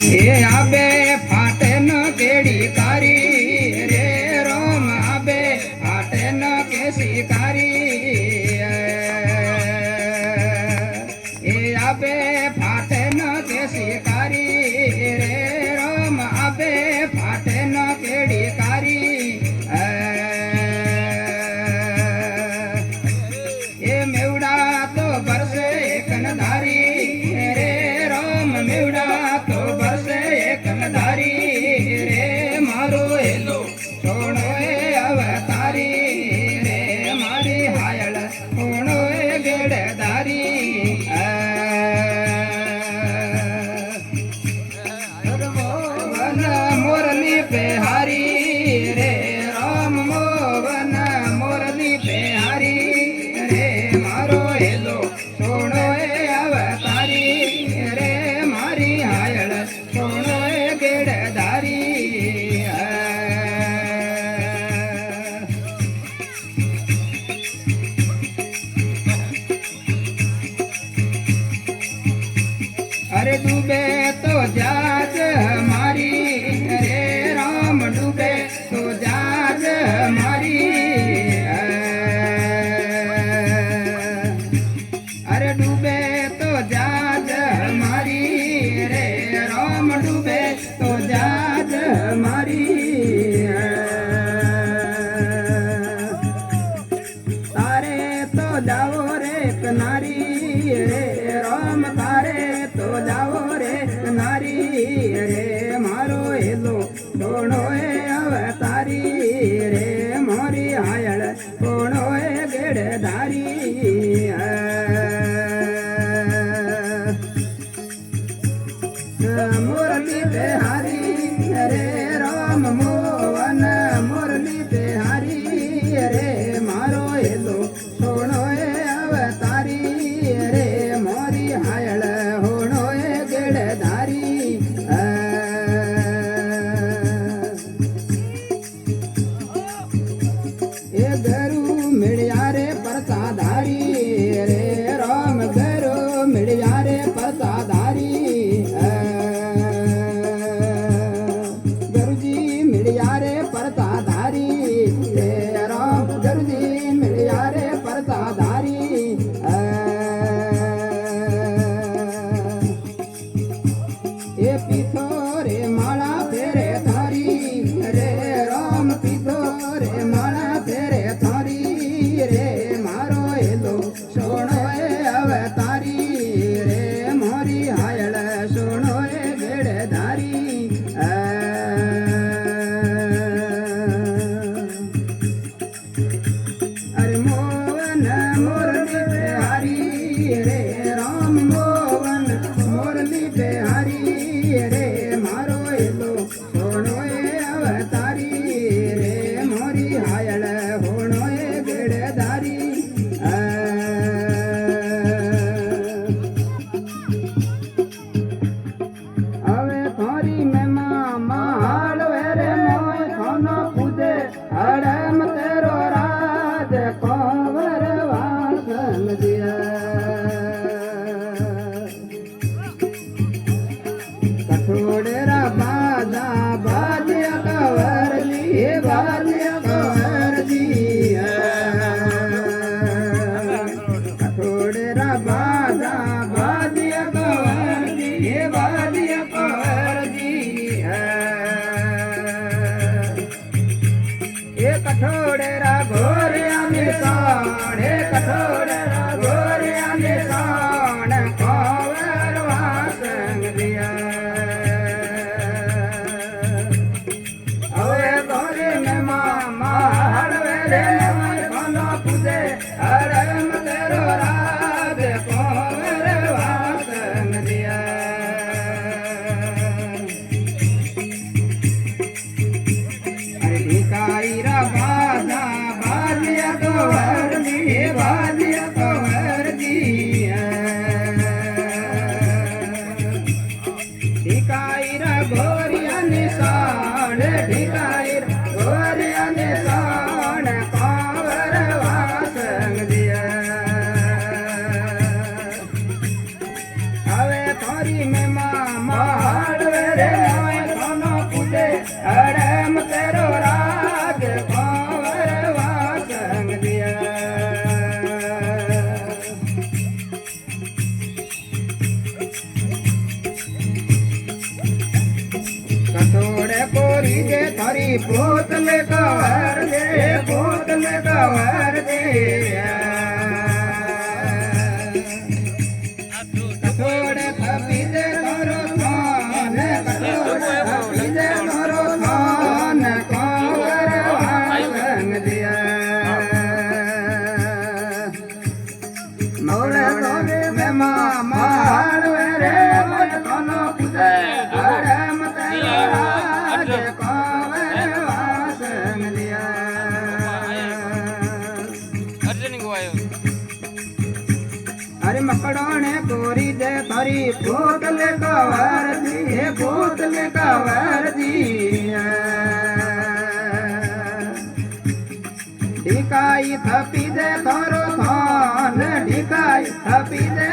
એ Abe ફાટે ન કેડી કારી રે રોમ આબે ફાટે ન કેસી કારી એ આબે ફાટે ન કેસી કારી રે રોમ આબે ફાટે ન કેડી કારી એ મેવડા તો બરસે કનધારી રે રોમ મેવડા તો બરસે કનધારી રે મારો હેલો સોણો એ અવતારી રે મારી હાયળ સોણો એ ગેડધારી મોરની પેહારી રે રામ મોવન મોરની પેહારી રે મારો હેલો સોણો એ અવતારી રે મારી હાયળ સોણો એ ગેડધારી અરે ડૂબે તો જાજ મારી રે રામ ડૂબે તો જાજ મારી અરે ડૂબે તો જાજ મારી રે રામ ડૂબે તો જાજ મારી તારે તો જાવો રે કનારી રે રામ તારે તો જાવો રે કનારી રે મારો હેલો સોણો એ અવતારી રે મારી હાયળ સોણો એ ગેડધારી મોરલી બિહારી રે રામ મોવન મોરલી બિહારી રે મારો હેલો સોણો એ અવતારી રે મારી હાયળ હોણો એ ગેડધારી એ ગરુ મિળ્યા રે પરસાધારી રે રામ ગરુ મિળ્યા રે પરસાધારી ગરુજી મિળ્યા રે પરસાધારી રે રામ ગરુજી મિળ્યા રે પરસાધારી એ પીથો રે માળા ફેરે થારી રે રામ પીથો રે માળા ફેરે થારી રે મારો હેલો સોણો એ અવતારી રે મારી હાયળ સોણો એ ગેડધારી અરે મોવન મોરલી બિહારી રે રામ મોવન મોરલી બિહારી રે મારો હેલો સોણો એ અવતારી રે મોરી હાયળ હોણો એ ગેડધારી હવે થોરી મેમાં મહાલ વેરે મોય ખાનો પૂજે હડમ તેરો રાજ કોવર વાસન કઠોડરા બાજા બાજ્યા કવરજી બાજ્યા કવરજી કઠોડરા બાજા બાજ્યા કવરજી બાજ્યા કવરજી એ કઠોડરા ઘોર્યા નિશાન એ કઠોડરા ઘોર્યા નિશાન કોવર વાસન હવે ઘોરે ને મામા હળવે રે કોનો પૂજે હરમ તેરો રાજ કોવર વાસન અરે ઢીકાઈ રા બાજા બાજ્યા તો વરજી બાજ્યા તો વરજી ઢીકાઈ રા ગોરિયા નિશાન ઢીકાઈ રા ગોરિયા નિશાન કોવર વાસન હવે થોરી મેમાં મહાડવે રે कोरी दे थारी पोतले कवर दे पोतले कवर दे कठोड़ थपी दे थारो थान कठोड़ थपी दे थारो थान कंवर वांग दिया मोरे तोरे में मामा रे मोर कोनो पुजे अरे मत राज कंवर वांग दिया अरे मकड़ोने कोरी दे थारी पोतले कवर दी पोतले कवर दी ढिकाई थपी दे थारो थान ढिकाई थपी दे